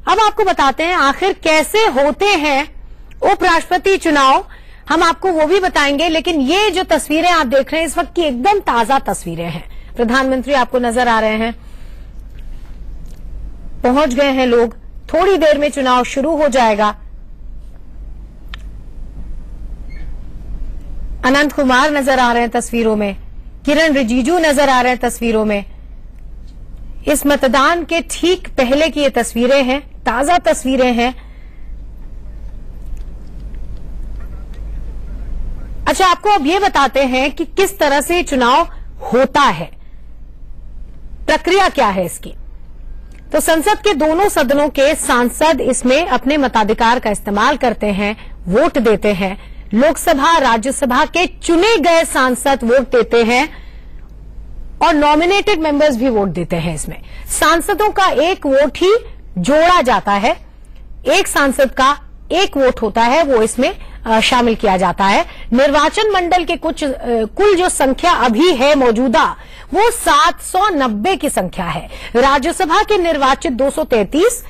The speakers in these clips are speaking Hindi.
अब आपको बताते हैं आखिर कैसे होते हैं उपराष्ट्रपति चुनाव, हम आपको वो भी बताएंगे। लेकिन ये जो तस्वीरें आप देख रहे हैं इस वक्त की एकदम ताजा तस्वीरें हैं। प्रधानमंत्री आपको नजर आ रहे हैं, पहुंच गए हैं लोग, थोड़ी देर में चुनाव शुरू हो जाएगा। अनंत कुमार नजर आ रहे हैं तस्वीरों में, किरण रिजिजू नजर आ रहे हैं तस्वीरों में। इस मतदान के ठीक पहले की ये तस्वीरें हैं, ताजा तस्वीरें हैं। अच्छा, आपको अब ये बताते हैं कि किस तरह से चुनाव होता है, प्रक्रिया क्या है इसकी। तो संसद के दोनों सदनों के सांसद इसमें अपने मताधिकार का इस्तेमाल करते हैं, वोट देते हैं। लोकसभा राज्यसभा के चुने गए सांसद वोट देते हैं और नॉमिनेटेड मेंबर्स भी वोट देते हैं। इसमें सांसदों का एक वोट ही जोड़ा जाता है, एक सांसद का एक वोट होता है, वो इसमें शामिल किया जाता है। निर्वाचन मंडल के कुल जो संख्या अभी है मौजूदा वो 790 की संख्या है। राज्यसभा के निर्वाचित 233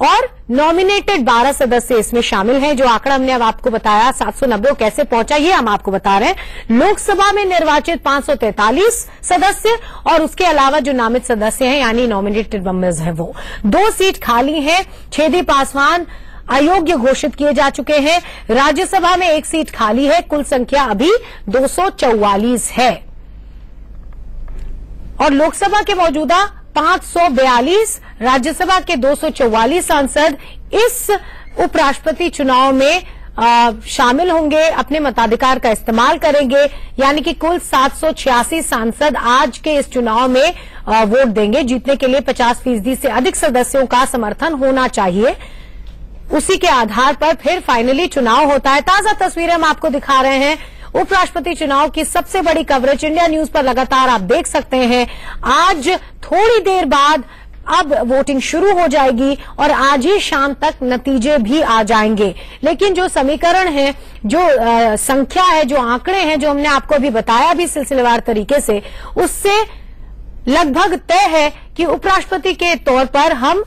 और नॉमिनेटेड 12 सदस्य इसमें शामिल हैं। जो आंकड़ा हमने अब आपको बताया 790 कैसे पहुंचा ये हम आपको बता रहे हैं। लोकसभा में निर्वाचित 543 सदस्य और उसके अलावा जो नामित सदस्य हैं यानी नॉमिनेटेड मेंबर्स हैं वो 2 सीट खाली हैं। छेदी पासवान अयोग्य घोषित किए जा चुके हैं। राज्यसभा में 1 सीट खाली है, कुल संख्या अभी 244 है और लोकसभा के मौजूदा 542, राज्यसभा के 244 सांसद इस उपराष्ट्रपति चुनाव में शामिल होंगे, अपने मताधिकार का इस्तेमाल करेंगे। यानी कि कुल 786 सांसद आज के इस चुनाव में वोट देंगे। जीतने के लिए 50% से अधिक सदस्यों का समर्थन होना चाहिए। उसी के आधार पर फिर फाइनली चुनाव होता है। ताजा तस्वीरें हम आपको दिखा रहे हैं। उपराष्ट्रपति चुनाव की सबसे बड़ी कवरेज इंडिया न्यूज पर लगातार आप देख सकते हैं। आज थोड़ी देर बाद अब वोटिंग शुरू हो जाएगी और आज ही शाम तक नतीजे भी आ जाएंगे। लेकिन जो समीकरण है, जो संख्या है, जो आंकड़े हैं, जो हमने आपको अभी बताया भी सिलसिलेवार तरीके से, उससे लगभग तय है कि उपराष्ट्रपति के तौर पर हम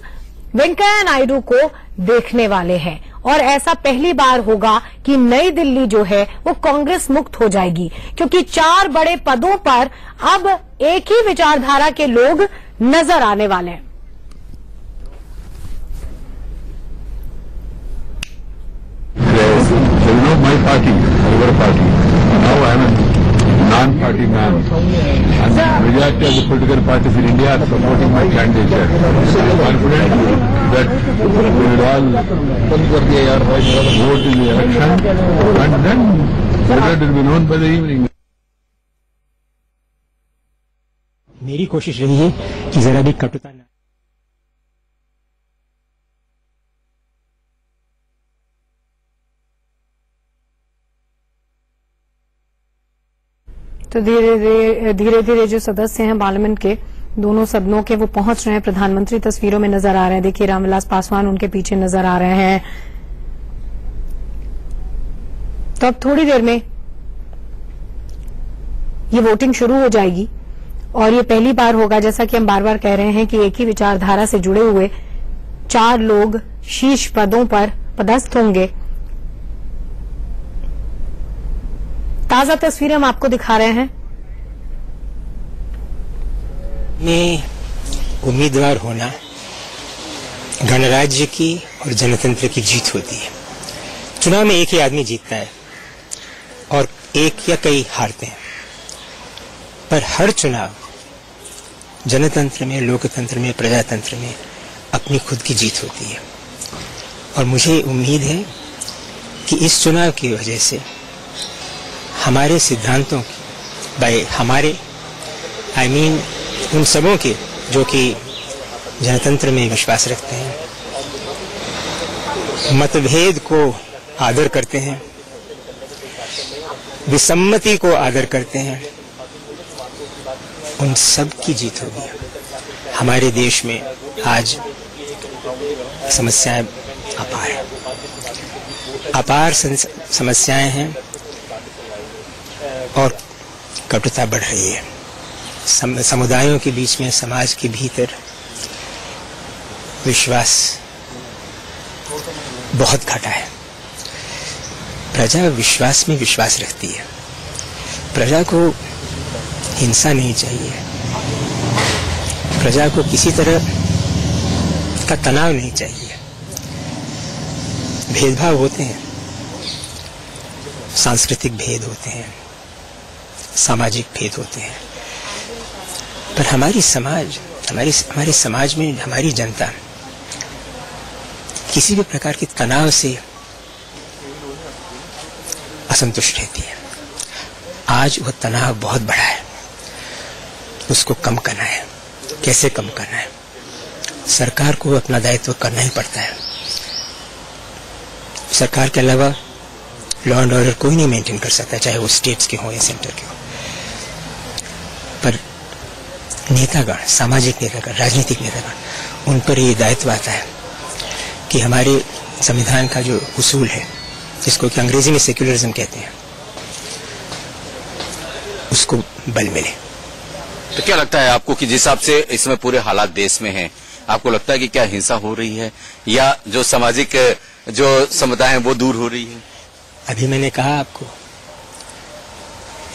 वेंकैया नायडू को देखने वाले हैं। और ऐसा पहली बार होगा कि नई दिल्ली जो है वो कांग्रेस मुक्त हो जाएगी, क्योंकि 4 बड़े पदों पर अब एक ही विचारधारा के लोग नजर आने वाले हैं। non-party man, and majority of the political parties in India are supporting my candidature. I am confident that we will all vote in the election, and then result will be known by the evening. मेरी कोशिश रही है कि जरा भी कटुता न। तो धीरे धीरे जो सदस्य हैं पार्लियामेंट के दोनों सदनों के वो पहुंच रहे हैं। प्रधानमंत्री तस्वीरों में नजर आ रहे हैं। देखिए रामविलास पासवान उनके पीछे नजर आ रहे हैं। तो अब थोड़ी देर में ये वोटिंग शुरू हो जाएगी और ये पहली बार होगा, जैसा कि हम बार बार कह रहे हैं, कि एक ही विचारधारा से जुड़े हुए 4 लोग शीर्ष पदों पर पदस्थ होंगे। ताजा तस्वीरें हम आपको दिखा रहे हैं। में उम्मीदवार होना गणराज्य की और जनतंत्र की जीत होती है। चुनाव में एक ही आदमी जीतता है और एक या कई हारते हैं, पर हर चुनाव जनतंत्र में, लोकतंत्र में, प्रजातंत्र में अपनी खुद की जीत होती है। और मुझे उम्मीद है कि इस चुनाव की वजह से हमारे सिद्धांतों की, हमारे उन सबों के जो कि जनतंत्र में विश्वास रखते हैं, मतभेद को आदर करते हैं, विसम्मति को आदर करते हैं, उन सब की जीत होगी। हमारे देश में आज समस्याएं अपार समस्याएं हैं और कटुता बढ़ रही है। समुदायों के बीच में, समाज के भीतर विश्वास बहुत घटा है। प्रजा विश्वास में विश्वास रखती है। प्रजा को हिंसा नहीं चाहिए, प्रजा को किसी तरह का तनाव नहीं चाहिए। भेदभाव होते हैं, सांस्कृतिक भेद होते हैं, सामाजिक भेद होते हैं, पर हमारे समाज में हमारी जनता किसी भी प्रकार के तनाव से असंतुष्ट रहती है। आज वह तनाव बहुत बड़ा है, उसको कम करना है। कैसे कम करना है? सरकार को अपना दायित्व करना ही पड़ता है। सरकार के अलावा लॉ एंड ऑर्डर कोई नहीं मेंटेन कर सकता, चाहे वो स्टेट्स के हो या सेंटर के हो। पर नेतागण, सामाजिक नेतागण, राजनीतिक नेतागण, उन पर ये दायित्व आता है कि हमारे संविधान का जो उसूल है, जिसको कि अंग्रेजी में सेक्युलरिज्म कहते हैं, उसको बल मिले। तो क्या लगता है आपको कि जिस हिसाब से इस समय पूरे हालात देश में हैं, आपको लगता है कि क्या हिंसा हो रही है या जो सामाजिक जो समुदाय है वो दूर हो रही है? अभी मैंने कहा आपको,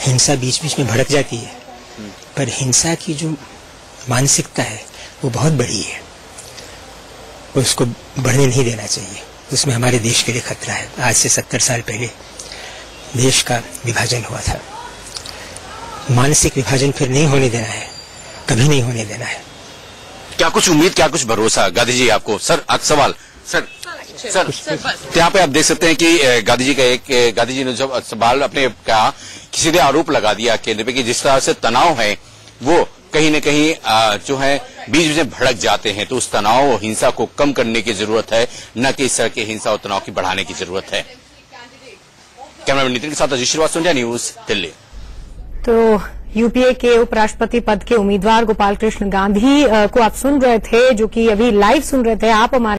हिंसा बीच बीच में भड़क जाती है, पर हिंसा की जो मानसिकता है वो बहुत बड़ी है, उसको बढ़ने नहीं देना चाहिए। उसमें हमारे देश के लिए खतरा है। आज से 70 साल पहले देश का विभाजन हुआ था। मानसिक विभाजन फिर नहीं होने देना है, कभी नहीं होने देना है। क्या कुछ उम्मीद, क्या कुछ भरोसा गांधी जी आपको? सर आज सवाल सर तो यहाँ पे आप देख सकते हैं कि गांधी जी ने जब सवाल अपने कहा, किसी ने आरोप लगा दिया केंद्र पे कि जिस तरह से तनाव है वो कहीं न कहीं जो है बीच बीच में भड़क जाते हैं, तो उस तनाव और हिंसा को कम करने की जरूरत है, न कि इस तरह के हिंसा और तनाव की बढ़ाने की जरूरत है। कैमरामैन नितिन के साथ अजीत श्रीवास्तव, इंडिया न्यूज, दिल्ली। तो यूपीए के उपराष्ट्रपति पद के उम्मीदवार गोपाल कृष्ण गांधी को आप सुन रहे थे, जो कि अभी लाइव सुन रहे थे आप हमारे